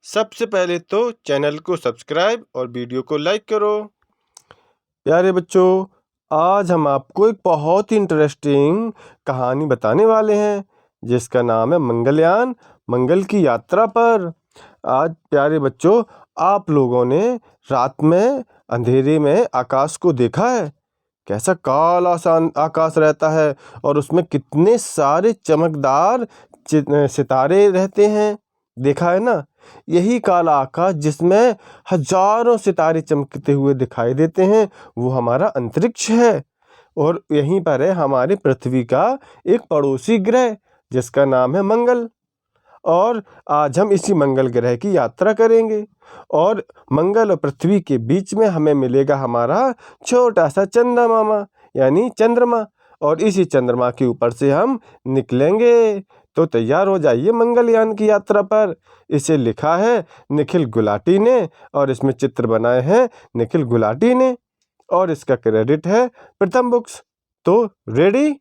सबसे पहले तो चैनल को सब्सक्राइब और वीडियो को लाइक करो। प्यारे बच्चों, आज हम आपको एक बहुत ही इंटरेस्टिंग कहानी बताने वाले हैं जिसका नाम है मंगलयान, मंगल की यात्रा पर। आज प्यारे बच्चों, आप लोगों ने रात में अंधेरे में आकाश को देखा है? कैसा काला सा आकाश रहता है और उसमें कितने सारे चमकदार सितारे रहते हैं। देखा है ना? यही काला आकाश जिसमें हजारों सितारे चमकते हुए दिखाई देते हैं, वो हमारा अंतरिक्ष है। और यहीं पर है हमारी पृथ्वी का एक पड़ोसी ग्रह जिसका नाम है मंगल। और आज हम इसी मंगल ग्रह की यात्रा करेंगे और मंगल और पृथ्वी के बीच में हमें मिलेगा हमारा छोटा सा चंद्रमा यानी चंद्रमा, और इसी चंद्रमा के ऊपर से हम निकलेंगे। तो तैयार हो जाइए मंगलयान की यात्रा पर। इसे लिखा है निखिल गुलाटी ने और इसमें चित्र बनाए हैं निखिल गुलाटी ने और इसका क्रेडिट है प्रथम बुक्स। तो रेडी?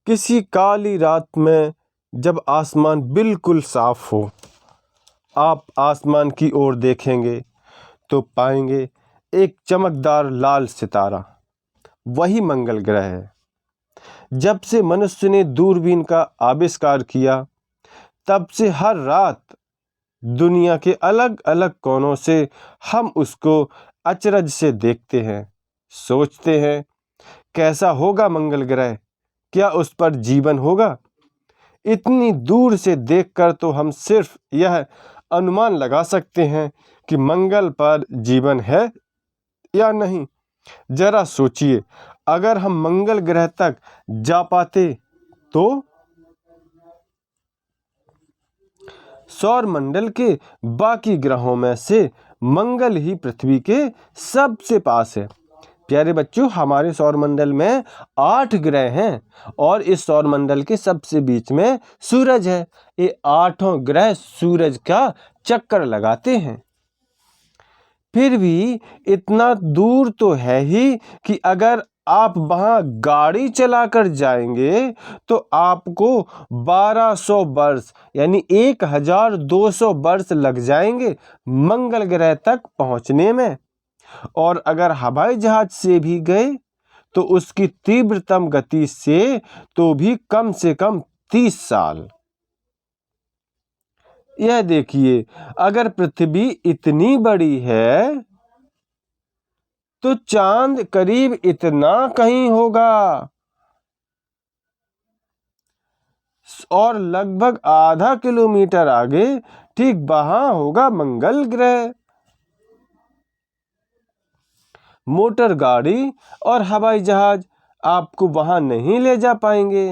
किसी काली रात में जब आसमान बिल्कुल साफ हो, आप आसमान की ओर देखेंगे तो पाएंगे एक चमकदार लाल सितारा। वही मंगल ग्रह है। जब से मनुष्य ने दूरबीन का आविष्कार किया, तब से हर रात दुनिया के अलग अलग कोनों से हम उसको अचरज से देखते हैं, सोचते हैं कैसा होगा मंगल ग्रह, क्या उस पर जीवन होगा। इतनी दूर से देखकर तो हम सिर्फ यह अनुमान लगा सकते हैं कि मंगल पर जीवन है या नहीं। जरा सोचिए, अगर हम मंगल ग्रह तक जा पाते तो सौर मंडल के बाकी ग्रहों में से मंगल ही पृथ्वी के सबसे पास है। प्यारे बच्चों, हमारे सौर मंडल में 8 ग्रह हैं और इस सौर मंडल के सबसे बीच में सूरज है। ये 8 ग्रह सूरज का चक्कर लगाते हैं। फिर भी इतना दूर तो है ही कि अगर आप वहां गाड़ी चलाकर जाएंगे तो आपको 1200 वर्ष यानी 1200 वर्ष लग जाएंगे मंगल ग्रह तक पहुंचने में। और अगर हवाई जहाज से भी गए तो उसकी तीव्रतम गति से तो भी कम से कम 30 साल। यह देखिए, अगर पृथ्वी इतनी बड़ी है तो चांद करीब इतना कहीं होगा और लगभग आधा किलोमीटर आगे ठीक वहां होगा मंगल ग्रह। मोटर गाड़ी और हवाई जहाज आपको वहां नहीं ले जा पाएंगे।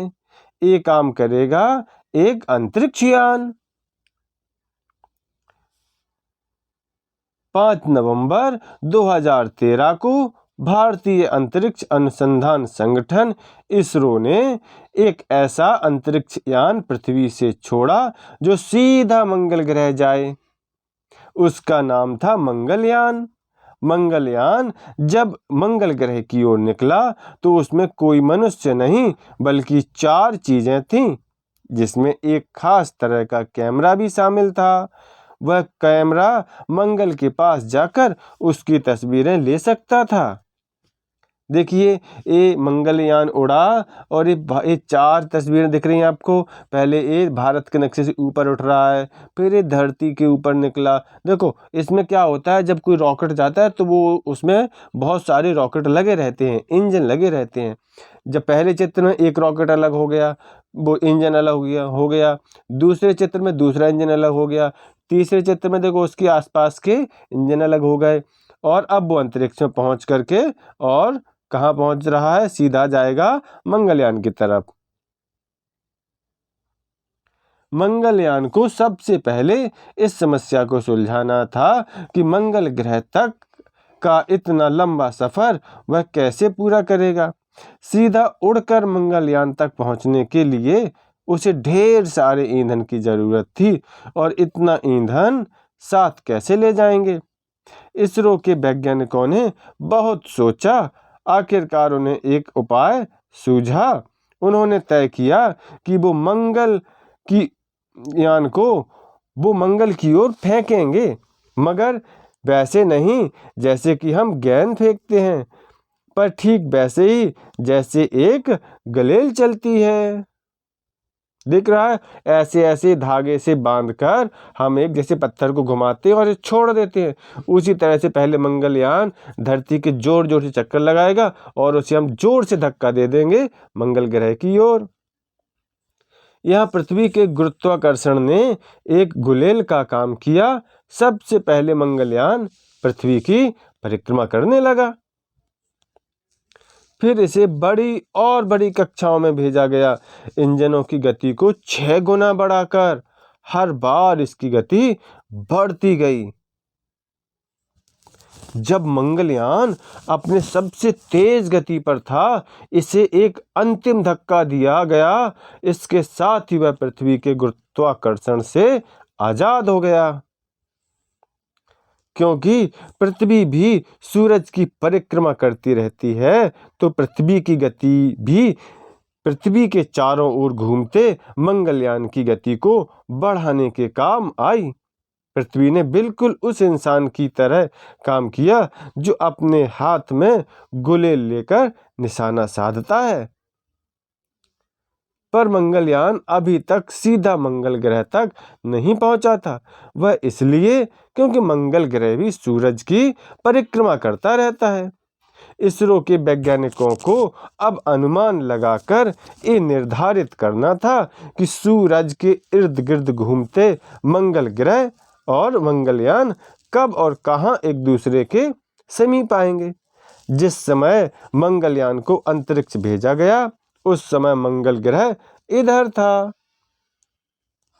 ये काम करेगा एक अंतरिक्ष यान। 5 नवंबर 2013 को भारतीय अंतरिक्ष अनुसंधान संगठन इसरो ने एक ऐसा अंतरिक्ष यान पृथ्वी से छोड़ा जो सीधा मंगल ग्रह जाए। उसका नाम था मंगलयान। मंगलयान जब मंगल ग्रह की ओर निकला तो उसमें कोई मनुष्य नहीं बल्कि 4 चीजें थीं, जिसमें एक खास तरह का कैमरा भी शामिल था। वह कैमरा मंगल के पास जाकर उसकी तस्वीरें ले सकता था। देखिए, ये मंगलयान उड़ा और ये 4 तस्वीरें दिख रही हैं आपको। पहले ये भारत के नक्शे से ऊपर उठ रहा है, फिर ये धरती के ऊपर निकला। देखो, इसमें क्या होता है, जब कोई रॉकेट जाता है तो वो उसमें बहुत सारे रॉकेट लगे रहते हैं, इंजन लगे रहते हैं। जब पहले चित्र में एक रॉकेट अलग हो गया, वो इंजन अलग हो गया, दूसरे चित्र में दूसरा इंजन अलग हो गया, तीसरे चित्र में देखो उसके आसपास के इंजन अलग हो गए, और अब वो अंतरिक्ष में पहुंच करके और कहाँ पहुंच रहा है, सीधा जाएगा मंगलयान की तरफ। मंगलयान को सबसे पहले इस समस्या को सुलझाना था कि मंगल ग्रह तक का इतना लंबा सफर वह कैसे पूरा करेगा। सीधा उड़कर मंगलयान तक पहुंचने के लिए उसे ढेर सारे ईंधन की जरूरत थी, और इतना ईंधन साथ कैसे ले जाएंगे। इसरो के वैज्ञानिकों ने बहुत सोचा। आखिरकार उन्हें एक उपाय सूझा। उन्होंने तय किया कि वो मंगल की यान को वो मंगल की ओर फेंकेंगे, मगर वैसे नहीं जैसे कि हम गेंद फेंकते हैं, पर ठीक वैसे ही जैसे एक गलेल चलती है। दिख रहा है, ऐसे ऐसे धागे से बांधकर हम एक जैसे पत्थर को घुमाते हैं और छोड़ देते हैं। उसी तरह से पहले मंगलयान धरती के जोर जोर से चक्कर लगाएगा और उसे हम जोर से धक्का दे देंगे मंगल ग्रह की ओर। यह पृथ्वी के गुरुत्वाकर्षण ने एक गुलेल का काम किया। सबसे पहले मंगलयान पृथ्वी की परिक्रमा करने लगा, फिर इसे बड़ी और बड़ी कक्षाओं में भेजा गया। इंजनों की गति को 6 गुना बढ़ाकर हर बार इसकी गति बढ़ती गई। जब मंगलयान अपने सबसे तेज गति पर था, इसे एक अंतिम धक्का दिया गया। इसके साथ ही वह पृथ्वी के गुरुत्वाकर्षण से आजाद हो गया, क्योंकि पृथ्वी भी सूरज की परिक्रमा करती रहती है, तो पृथ्वी की गति भी पृथ्वी के चारों ओर घूमते मंगलयान की गति को बढ़ाने के काम आई। पृथ्वी ने बिल्कुल उस इंसान की तरह काम किया जो अपने हाथ में गुलेल लेकर निशाना साधता है। पर मंगलयान अभी तक सीधा मंगल ग्रह तक नहीं पहुंचा था। वह इसलिए क्योंकि मंगल ग्रह भी सूरज की परिक्रमा करता रहता है। इसरो के वैज्ञानिकों को अब अनुमान लगाकर ये निर्धारित करना था कि सूरज के इर्द गिर्द घूमते मंगल ग्रह और मंगलयान कब और कहां एक दूसरे के समीप आएंगे। जिस समय मंगलयान को अंतरिक्ष भेजा गया, उस समय मंगल ग्रह इधर था,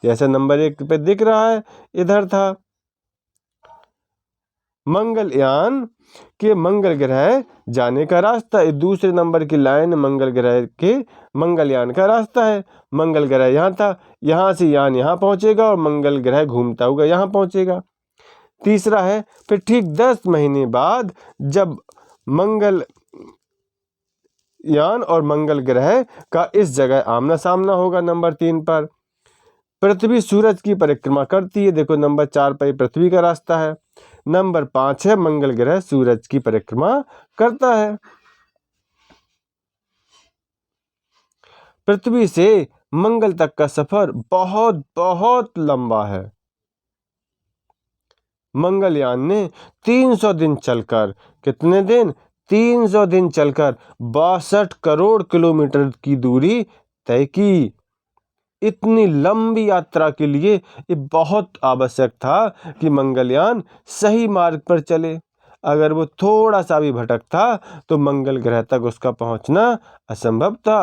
जैसे नंबर 1 पे दिख रहा है, इधर था। मंगलयान के मंगल ग्रह जाने का रास्ता, दूसरे नंबर की लाइन मंगल ग्रह के मंगलयान का रास्ता है। मंगल ग्रह यहाँ था, यहाँ से यान यहाँ पहुँचेगा और मंगल ग्रह घूमता हुआ यहाँ पहुँचेगा। तीसरा है, फिर ठीक 10 महीने बाद जब मंगल यान और मंगल ग्रह का इस जगह आमना सामना होगा। नंबर 3 पर पृथ्वी सूरज की परिक्रमा करती है। देखो नंबर 4 पर पृथ्वी का रास्ता है। नंबर 5 है, मंगल ग्रह सूरज की परिक्रमा करता है। पृथ्वी से मंगल तक का सफर बहुत बहुत लंबा है। मंगलयान ने 300 दिन चलकर, कितने दिन? 300 दिन चलकर 62 करोड़ किलोमीटर की दूरी तय की। इतनी लंबी यात्रा के लिए ये बहुत आवश्यक था कि मंगलयान सही मार्ग पर चले। अगर वो थोड़ा सा भी भटकता तो मंगल ग्रह तक उसका पहुंचना असंभव था।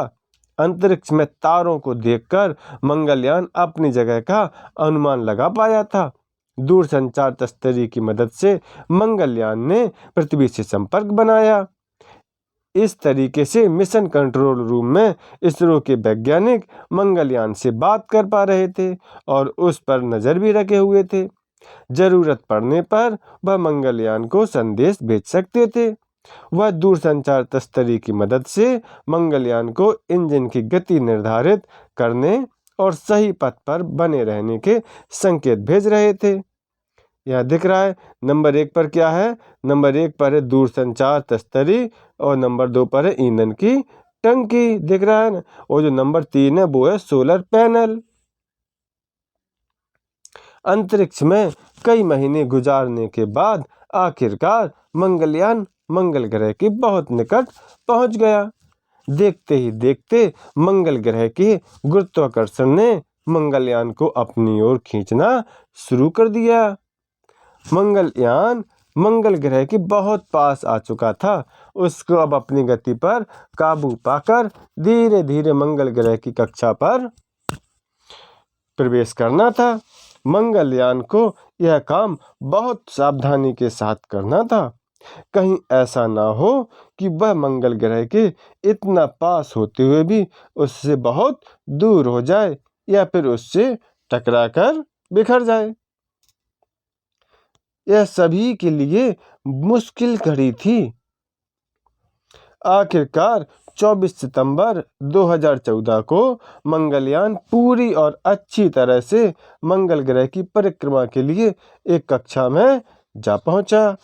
अंतरिक्ष में तारों को देखकर मंगलयान अपनी जगह का अनुमान लगा पाया था। दूरसंचार तस्तरी की मदद से मंगलयान ने पृथ्वी से संपर्क बनाया। इस तरीके से मिशन कंट्रोल रूम में इसरो के वैज्ञानिक मंगलयान से बात कर पा रहे थे और उस पर नज़र भी रखे हुए थे। जरूरत पड़ने पर वह मंगलयान को संदेश भेज सकते थे। वह दूरसंचार तस्तरी की मदद से मंगलयान को इंजन की गति निर्धारित करने और सही पथ पर बने रहने के संकेत भेज रहे थे। यह दिख रहा है, नंबर 1 पर क्या है? नंबर 1 पर है दूरसंचार तस्तरी और नंबर 2 पर है ईंधन की टंकी, दिख रहा है ना। और जो नंबर 3 है वो है सोलर पैनल। अंतरिक्ष में कई महीने गुजारने के बाद आखिरकार मंगलयान मंगल ग्रह के बहुत निकट पहुंच गया। देखते ही देखते मंगल ग्रह के गुरुत्वाकर्षण ने मंगलयान को अपनी ओर खींचना शुरू कर दिया। मंगलयान मंगल ग्रह के बहुत पास आ चुका था। उसको अब अपनी गति पर काबू पाकर धीरे धीरे मंगल ग्रह की कक्षा पर प्रवेश करना था। मंगलयान को यह काम बहुत सावधानी के साथ करना था, कहीं ऐसा ना हो कि वह मंगल ग्रह के इतना पास होते हुए भी उससे बहुत दूर हो जाए या फिर उससे टकराकर बिखर जाए। यह सभी के लिए मुश्किल घड़ी थी। आखिरकार 24 सितंबर 2014 को मंगलयान पूरी और अच्छी तरह से मंगल ग्रह की परिक्रमा के लिए एक कक्षा में जा पहुंचा।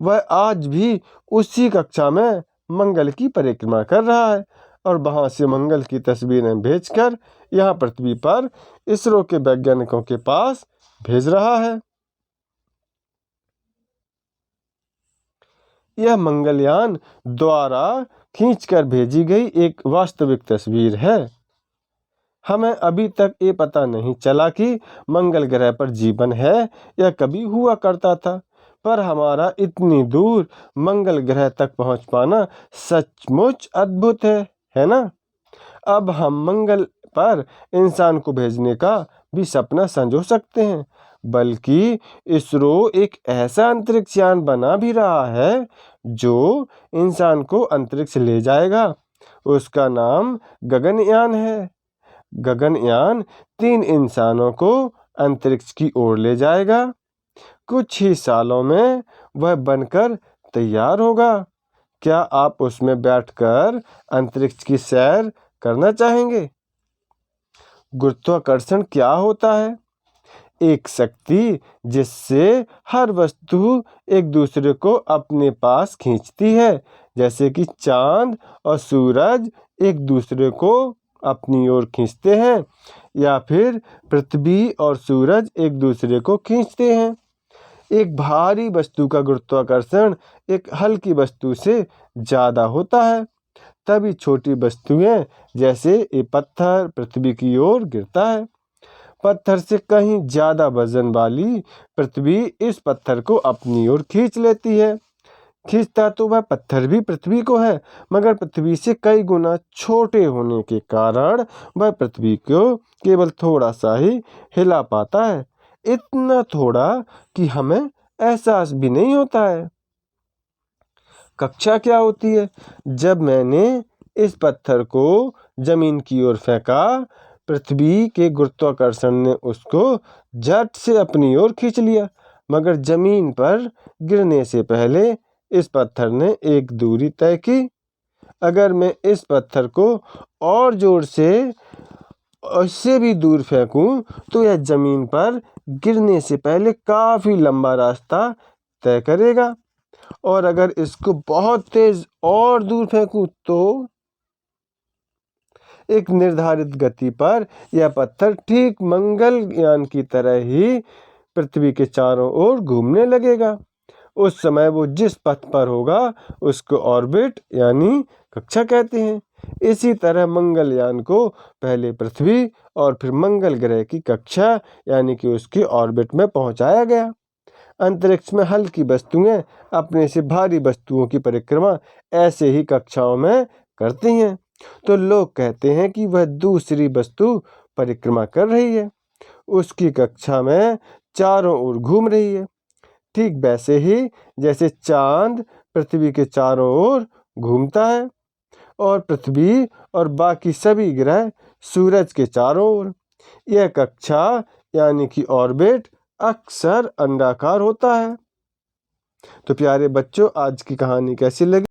वह आज भी उसी कक्षा में मंगल की परिक्रमा कर रहा है और वहां से मंगल की तस्वीरें भेजकर यहाँ पृथ्वी पर इसरो के वैज्ञानिकों के पास भेज रहा है। यह मंगलयान द्वारा खींचकर भेजी गई एक वास्तविक तस्वीर है। हमें अभी तक ये पता नहीं चला कि मंगल ग्रह पर जीवन है या कभी हुआ करता था, पर हमारा इतनी दूर मंगल ग्रह तक पहुंच पाना सचमुच अद्भुत है ना? अब हम मंगल पर इंसान को भेजने का भी सपना संजो सकते हैं, बल्कि इसरो एक ऐसा अंतरिक्ष यान बना भी रहा है जो इंसान को अंतरिक्ष ले जाएगा। उसका नाम गगनयान है। गगनयान 3 इंसानों को अंतरिक्ष की ओर ले जाएगा। कुछ ही सालों में वह बनकर तैयार होगा। क्या आप उसमें बैठकर अंतरिक्ष की सैर करना चाहेंगे? गुरुत्वाकर्षण क्या होता है? एक शक्ति जिससे हर वस्तु एक दूसरे को अपने पास खींचती है, जैसे कि चांद और सूरज एक दूसरे को अपनी ओर खींचते हैं, या फिर पृथ्वी और सूरज एक दूसरे को खींचते हैं। एक भारी वस्तु का गुरुत्वाकर्षण एक हल्की वस्तु से ज़्यादा होता है, तभी छोटी वस्तुएं जैसे ये पत्थर पृथ्वी की ओर गिरता है। पत्थर से कहीं ज़्यादा वजन वाली पृथ्वी इस पत्थर को अपनी ओर खींच लेती है। खींचता तो वह पत्थर भी पृथ्वी को है, मगर पृथ्वी से कई गुना छोटे होने के कारण वह पृथ्वी को केवल थोड़ा सा ही हिला पाता है, इतना थोड़ा कि हमें एहसास भी नहीं होता है। कक्षा क्या होती है? जब मैंने इस पत्थर को जमीन की ओर फेंका, पृथ्वी के गुरुत्वाकर्षण ने उसको झट से अपनी ओर खींच लिया, मगर जमीन पर गिरने से पहले इस पत्थर ने एक दूरी तय की। अगर मैं इस पत्थर को और जोर से उससे भी दूर फेंकूं तो यह जमीन पर गिरने से पहले काफी लंबा रास्ता तय करेगा, और अगर इसको बहुत तेज और दूर फेंकूं तो एक निर्धारित गति पर यह पत्थर ठीक मंगलयान की तरह ही पृथ्वी के चारों ओर घूमने लगेगा। उस समय वो जिस पथ पर होगा उसको ऑर्बिट यानी कक्षा कहते हैं। इसी तरह मंगलयान को पहले पृथ्वी और फिर मंगल ग्रह की कक्षा यानी कि उसकी ऑर्बिट में पहुंचाया गया। अंतरिक्ष में हल्की वस्तुएं अपने से भारी वस्तुओं की परिक्रमा ऐसे ही कक्षाओं में करती हैं, तो लोग कहते हैं कि वह दूसरी वस्तु परिक्रमा कर रही है, उसकी कक्षा में चारों ओर घूम रही है। ठीक वैसे ही जैसे चांद पृथ्वी के चारों ओर घूमता है और पृथ्वी और बाकी सभी ग्रह सूरज के चारों ओर। यह कक्षा यानी कि ऑर्बिट अक्सर अंडाकार होता है। तो प्यारे बच्चों, आज की कहानी कैसी लगी?